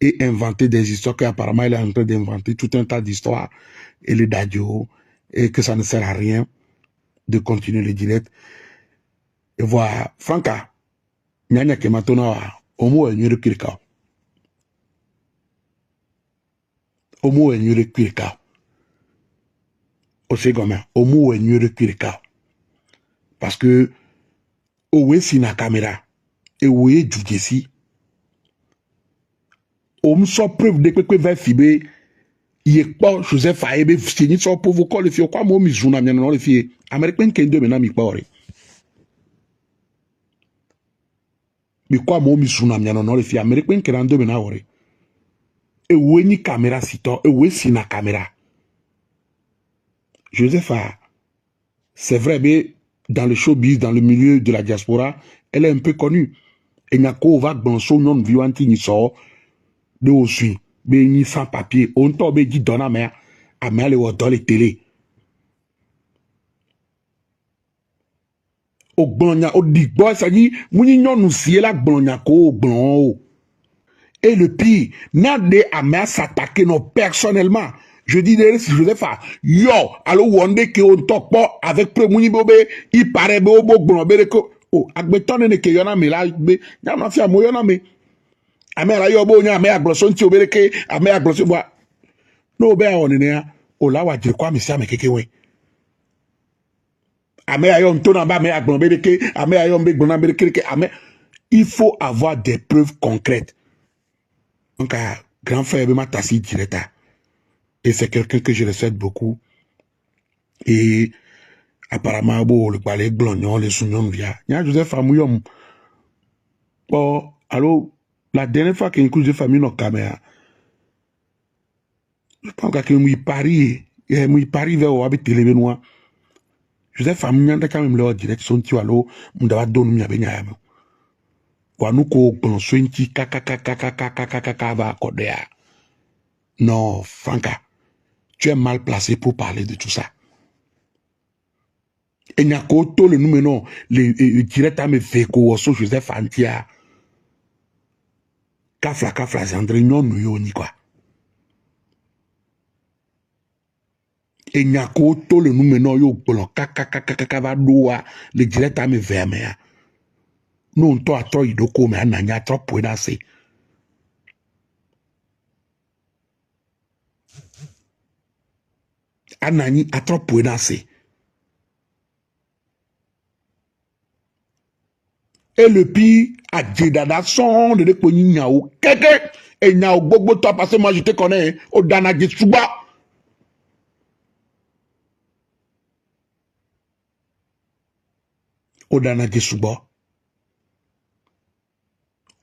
S2: et inventer des histoires qu'apparemment elle est en train d'inventer tout un tas d'histoires et les dadio et que ça ne sert à rien de continuer le direct. Et voilà, Franca, nyanya ke matona wa omo enyure kirika. Omo enyure kirika. Osegoma, omo enyure kirika. Parce que owe si na caméra et owe djudjesi. Om so preuve de kwekwe va fibe yekpo Joseph Aebe fini so pour ko le fi kwa mo mi zuna mi no le fi American kendo me na mi kpore. Mi kwa mo mi zuna mi no le fi American kendo me na ore. E we ni caméra sito e we si na caméra. Joseph A, c'est vrai, mais dans le showbiz, dans le milieu de la diaspora, elle est un peu connue. Et Nyako va dans son nom vivanti ni sort de aussi, mais ni sans papier. On tombe dit donna mère à mère le dans les télé. Au gbonya, au dit boy, ça dit, mouni non nous sié la gbonya ko blon. Et le pire, n'a de à mère s'attaquer non personnellement. Je dis si je le fais, yo, alors wonde que on talk pas avec Premouni Bobé, il paraît bobo blonbé que, oh, agbeton ne que yona me la, y'a ma fille moyona me. Ame la yo bo nya me agloson ti obeleke, ame agloson bois. No be on ne ya, o la wa dire kwa mi sia me keke we. Ame ayo ntona ba me aglonbeleke, ame ayo mbe gbonambeleke, ame. Il faut avoir des preuves concrètes. Donc, grand frère be ma tassi direta. Et c'est quelqu'un que je respecte beaucoup. Et apparemment, bon, le balai glognon, les sounions, via. Il y a Joseph Amouyom. Bon, alors, la dernière fois qu'il y a une famille dans la caméra, je pense qu'il y a un pari vers le télé noir. Joseph Amouyom, quand même, leur direction, tu vois, l'eau, on doit donner un peu. Wanouko, bon, sointi, kaka, va accorder. Non, Franca. Tu es mal placé pour parler de tout ça. Et n'y a qu'auto le numéro, le direct à me fait qu'au Joseph Antia. Kafla, Zandre, non, nous, ni quoi. Et n'y a qu'auto le numéro, yo, blanc, kaka, va doua, le direct à me verme. Non, toi, il doit comme un anya trop pour danser. Anani a trop pour danser. Et le pire, à Djedada, son de l'économie Niao, quelqu'un, et Niao, Bobo, toi, parce que moi, je te connais, au Dana Djetsuba. Au Dana Djetsuba.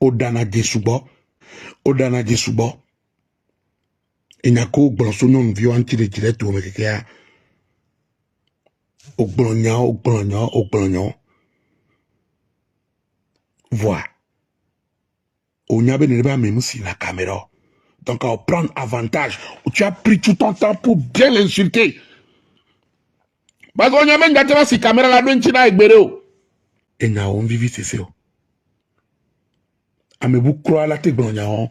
S2: Odana Jesubo. Odana Jesubo. Il n'y a qu'au blanc non vieux anti-direct ou mécanica. Au blanc. Voilà. On y a bien même si la caméra. Donc, on prend avantage. Tu as pris tout ton temps pour bien l'insulter. Parce qu'on y a même gâté si caméra la donne, tu n'as pas et n'a on vit c'est ça. Mais vous croyez la tête en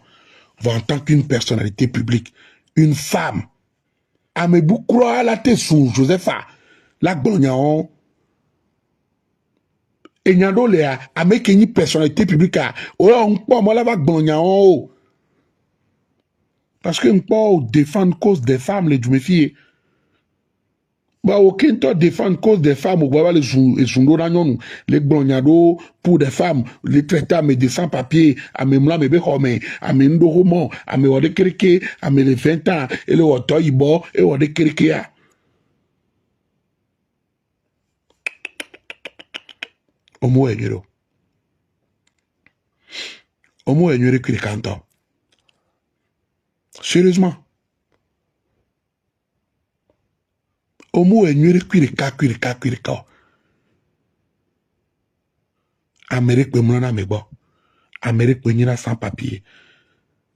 S2: tant qu'une personnalité publique, une femme. Mais vous croyez la tête sous Josepha, la glognon. Et n'y a pas de une personnalité publique. On peut moi la glognon. Parce qu'on peut défendre cause des femmes, les filles. Bah, aucun temps défendre cause des femmes, ou les glonyado pour des femmes, les traités mais des sans-papiers, à mes mla, mes béhommes, à mes ndoromans, à mes wade kereke, à mes les 20 ans, et le wato ibo, et wade kereke. Omo enyero. Omo enyero kirikanto. Sérieusement. Omo enyere kwirika. Amérique pe mlana mebo. Amérique pe nyina sans papier.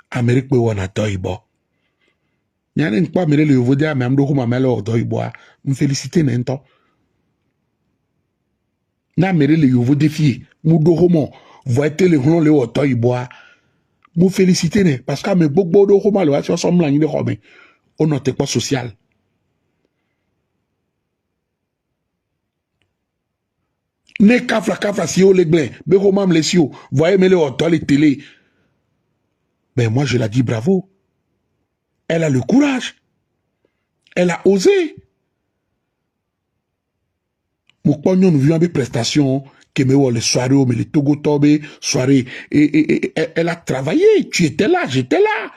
S2: Amérique pe wana to ibo. Nyane nkpa mere le yovodia me amdo huma mele odo ibo a. M'féliciter nento. Na mere le yovo défier. Mudo homo voite le hulon le odo ibo a. M'u féliciter ne parce que me gbogbo do homa le wa so mla nyine home. On note pas social. Ne kafla si yo les blins, be romam les sio, voyez me le dans les télé. Ben moi je la dis bravo. Elle a le courage. Elle a osé. Mon pognon nous vient des prestations que me les soirées, mais les Togo tobe soirées et elle a travaillé. Tu étais là, j'étais là.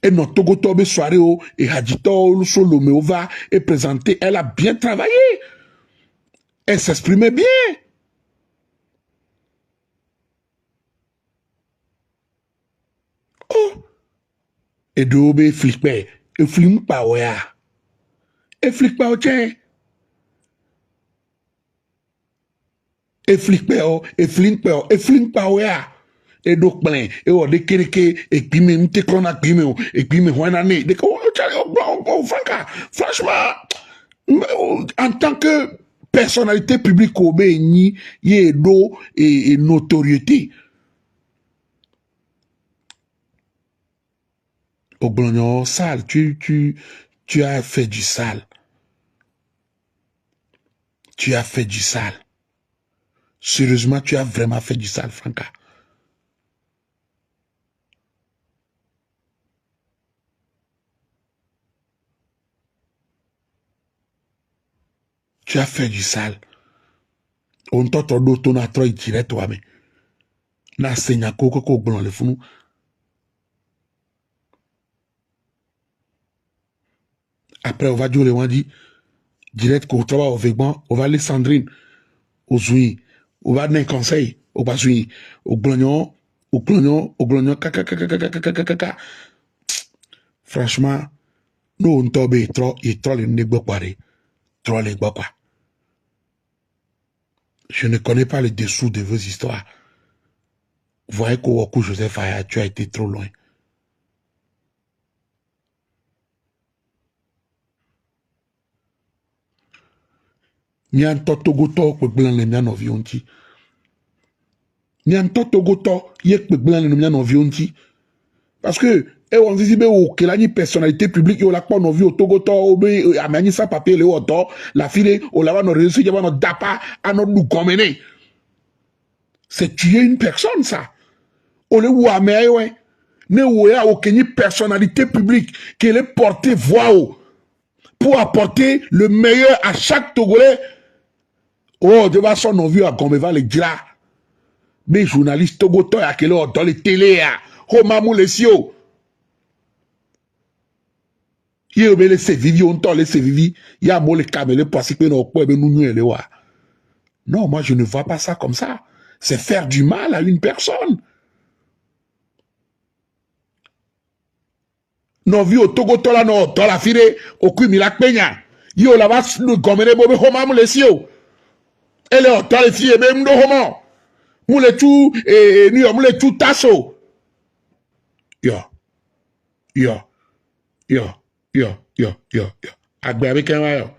S2: Et notre Togo tobe soirée et Hadjito solo me va et présenté, elle a bien travaillé. Elle s'exprimait bien. Oh. Et d'où flippé. Et flippe pas, ouais. Et flippe pas, tiens. Et flippe pas, et flippe pas, ouais. Et donc, plein. Et on dit et puis, me te qu'on a puis, et puis, me voit année. Franchement, en tant que personnalité publique au Béni, il y a d'eau et notoriété. Au Blognon, sale, tu as fait du sale. Tu as fait du sale. Sérieusement, tu as vraiment fait du sale, Franca. Tu as fait du sale. On t'entend d'autres, on a trop tiré toi, mais. Na seigneur koko blanc le fou. Après, on va dire, on dit, direct qu'on travaille avec moi, on va aller Sandrine, au Zoui, on va donner un conseil, au Bazoui, au Glognon, kaka. Franchement, nous, on tombe trop les négociations, trop les quoi. Je ne connais pas les dessous de vos histoires. Vous voyez qu'au Joseph Aya, tu as été trop loin. Nyan totogoto kwe blan le myan ovionti. Nyan totogoto yek kwe blan le myan ovionti. Parce que, on dit que la personnalité publique, on l'a pas vu au Togoto, à manier sa papier, le auto, la fille, on l'a pas réussi, on l'a pas, à notre nous commener. C'est tuer une personne, ça. On le voit, mais, ouais. Ne voyez aucune personnalité publique qui est portée voix pour apporter le meilleur à chaque Togolais. Oh, de façon non vu à Gomeva les dira. Mais journalistes Togoto à quelle heure dans les télé, oh mamou les sio. Il y a les sévivi, on t'a les sévivi. Il y a les caméras parce que nous pouvons nous nous. Non, moi je ne vois pas ça comme ça. c'est faire du mal à une personne. Non, vu au Togo tola no tola fire au kui milak penya. Yo la vas nous gomene bobe homa mou lesio. Ele o tola fie be mdo homo. Mou le tout ni mou le tout tasso. Yo. Agbe avec un yo.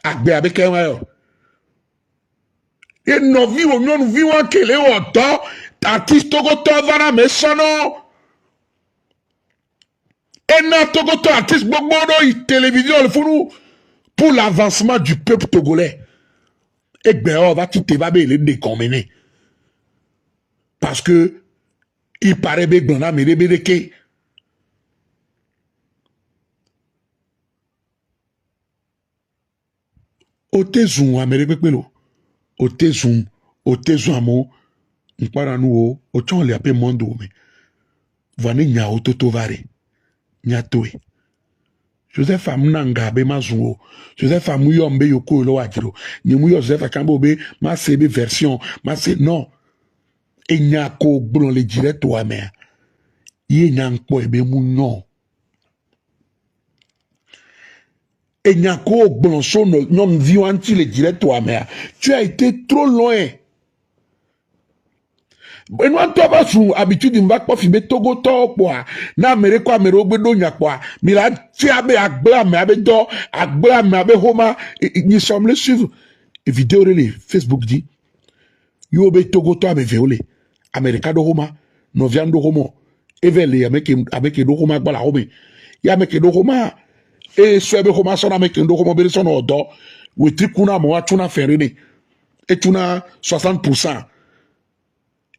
S2: Agbe avec un yo. Et non vi o non vi wan kele o to artiste Togo to vana me sono. Et non Togo to artiste gbogbo no télévision le funu pour l'avancement du peuple togolais. Et ben on va tout évaber les décommener. Parce que il paraît que dans la mérébédeke. Otezun amérébékelo. Otezun amo. N'para nous o chon le apé mondo me. Vane nya ototo vare. Nya toe. Joseph Amnanga be mazuo. Joseph Amuyo mbe yoko lo ajiro. Ni muyo Joseph Akambo be ma sebe version. Ma se non. E nya ko blon le direct wa me. Ye nya nkpo ebe mu non. Et Nyako Blonson, non viwanti le direct toi mère. Tu as été trop loin. Et nous avons sous habitude de pas filmer Togo to quoi. Na mere kwa mere ogbedo nyakwa. Mila ti abe agba me abe do, agba me abe homa. Ni sommes le suivre. Et vidéo les Facebook dit. Yo be Togo to abe veole. America do homa, no viando homo. Evele avec do homa gba la home. Ya meke do homa. Et swebe homa sona meke do homa be sono odo. We trikuna mo atuna ferine. Et tuna 60%.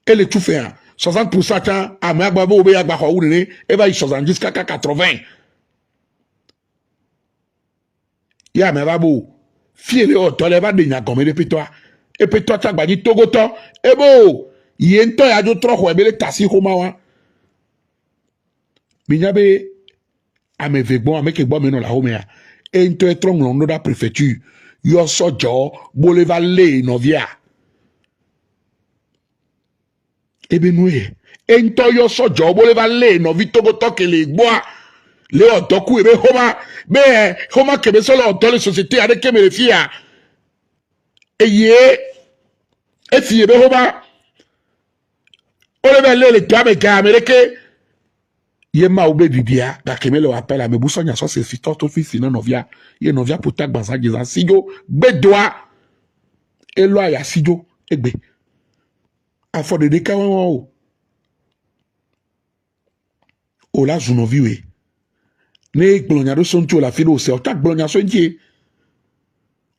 S2: Et le tout fait 60% quand à ma babo be agba ko wure e ba 60 jusqu'à 80. Ya me babo fiele o to le ba de nya gome de petoa e petoa ta gba ni Togo to e bo yento ya jo tro ko e be le tasi homa wa minyabe ame vegbon ame ke gbo me no la home ya e nto e trong no da préfecture yo sojo boleva le novia ebe nouye ento yo sojo boleva le novi Togo to ke le gboa le odoku ebe homa kebe solo odo le société ade ke me le fia eye e fi ebe homa oleva le to ame ka amerike ye ma oube bibia ga keme le appel a me busonya so se fi to fi fina novia ye novia putak banza giza sijo gbedoa elo aya sijo egbe afo de deka won o la zunovi we ne gblonya do sonto la filo se o tak gblonya so nje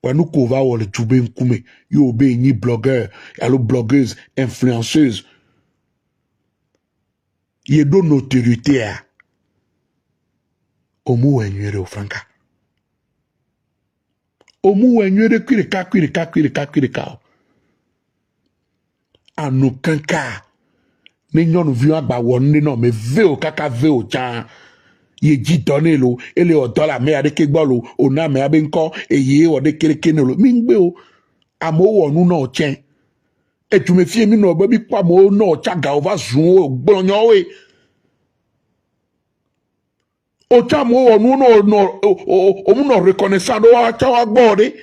S2: wanu ko va wo le jube nkume yo be ni blogueur allo blogueuse influenceuse ye do notoriété a omu wenyere o franka omu wenyere kwirika en aucun cas ne nyonu vi agba wonne no me ve o kaka ve o chan ye ji donné lo ele o dollar me ade ke gbolo o na me abe nko eye o de kereke no lo mi ngbe o amo wonu no chen e tu me fie mi no gbe bi pa mo no chaga o va zun o gbonyo we o cha mo wonu no o mu no reconnaissant do wa cha wa gbode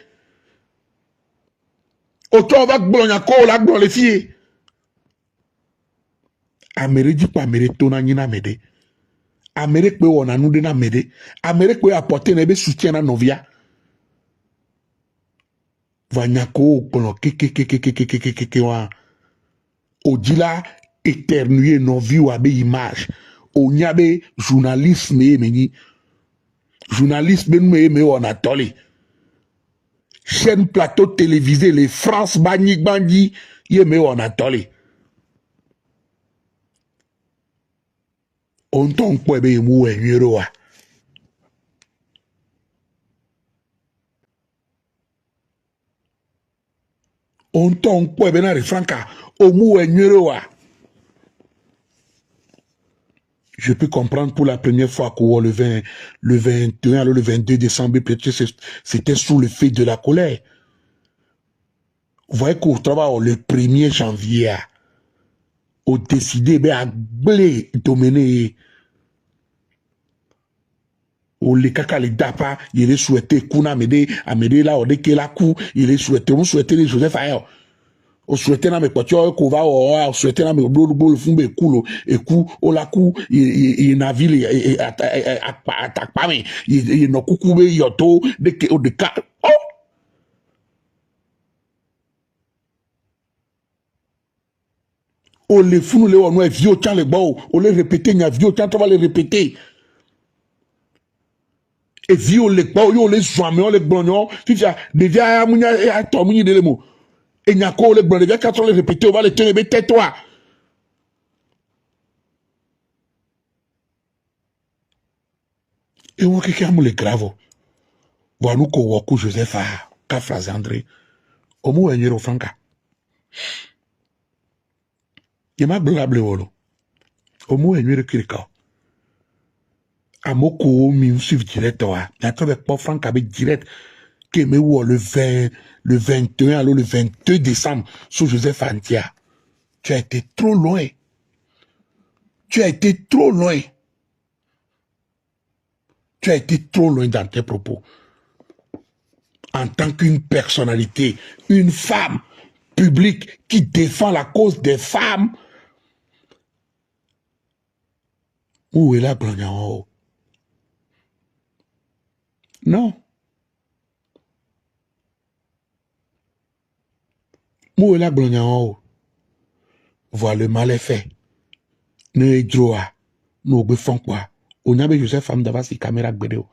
S2: o to va gbonyo ko la gbon le fie amere di pa mere to na nyina mede amere pe wona nu de na mede amere pe apporter na be soutien na novia vanyako kono keke wa odila éternuer novi wa be image o nyabe journalisme meni journalisme me wona toli chaîne plateau télévisé les France bandi ye me wona toli on ton po ebe mu enyero wa on ton po ebe na refranka o mu enyero wa. Je peux comprendre pour la première fois que le 21 le 22 décembre peut-être c'était sous le fait de la colère Vous voyez qu'au travail, le 1er janvier, on décidé à blé dominer. O le kaka le dapa, il est souhaité kuna mede, amede là, on que la coup, il est souhaité, on souhaitait les Joseph Ayo. On souhaitait na me kwatio ko va on souhaitait na me bolo fumbe kulo et coup o la coup il na ville attaque pas mais il no kuku be yoto de que o de ka oh o le funu le on vieux tient le bon o le répéter nya vieux tient on va le répéter. Et vieux le bon yo le jamais on le bon tu sais déjà munya a to munyi de le mo et nya ko le bon déjà quand on le répéter on va le tenir tais-toi. Et on quelqu'un me le grave. Voilà nous ko woku Joseph a ka phrase André. Omo enyero franka. Yema blable wolo. Omo enyero kirika. Amoko mi suivre direct wa. Na trobe pas franka be direct que me wo le 21 alors le 22 décembre sur Joseph Antia. Tu as été trop loin. Tu as été trop loin. Tu as été trop loin dans tes propos. En tant qu'une personnalité, une femme publique qui défend la cause des femmes. Où est la gloire en haut? Non. Où est la gloire en haut? Voilà le mal est fait. Ne droit. No befon quoi. On a Joseph femme d'avoir si caméra gbedeo.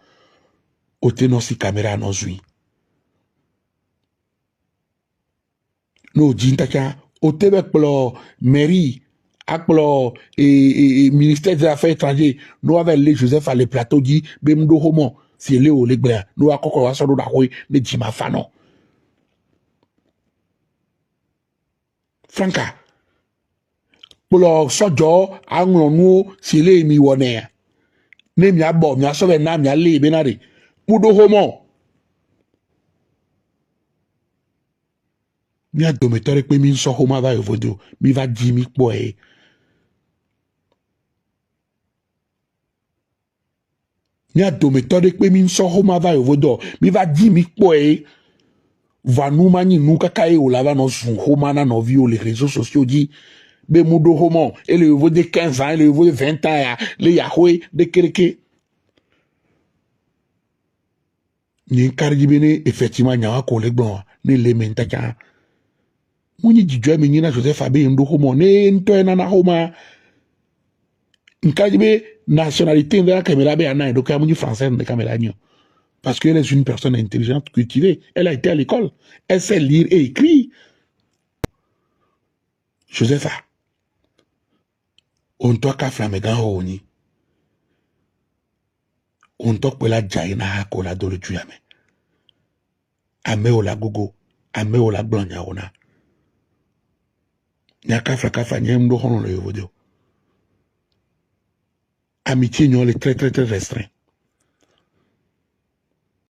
S2: Ote non si caméra non zui. No jintacha. Ote bekplo mairie. Akplo ministère des Affaires étrangères. Nous avons les Joseph à le plateau dit bemdo homo. Si le o le gbea. Nous akoko wa sodo da hoy ne jima fano. Franca. Polo sojo anglonu si le mi wone. Ne mi abo mi aso na mi ale benare. Mudo homo. Mi a dometore pe mi so homa va evodo. Mi va di mi po e. Mi a dometore pe mi so homa va evodo. Mi va di mi po e. Va nou mani nou kaka e o lava no sun homa na no vio les réseaux sociaux dit be mudo homo. Et le evo de 15 ans, et le evo de 20 ans, le yahwe de kereke. Ni karjibene effectivement nyawa ko le gbon ni le mentacha. Muni jijwe menina Joseph Abe ndo homo ne nto na homa. Nkajibe nationalité de la caméra be ana ndo ka muni français de caméra nyo. Parce qu'elle est une personne intelligente, cultivée. Elle a été à l'école. Elle sait lire et écrire. Josepha. On toa ka flamegan hooni. On toa kwela jaina hako la dole tuyame. Ame o la gogo. Ame o la blanya ona. Nyaka flakafa nyemdo hono le yovodio. Amitié nyon le très très très restreint.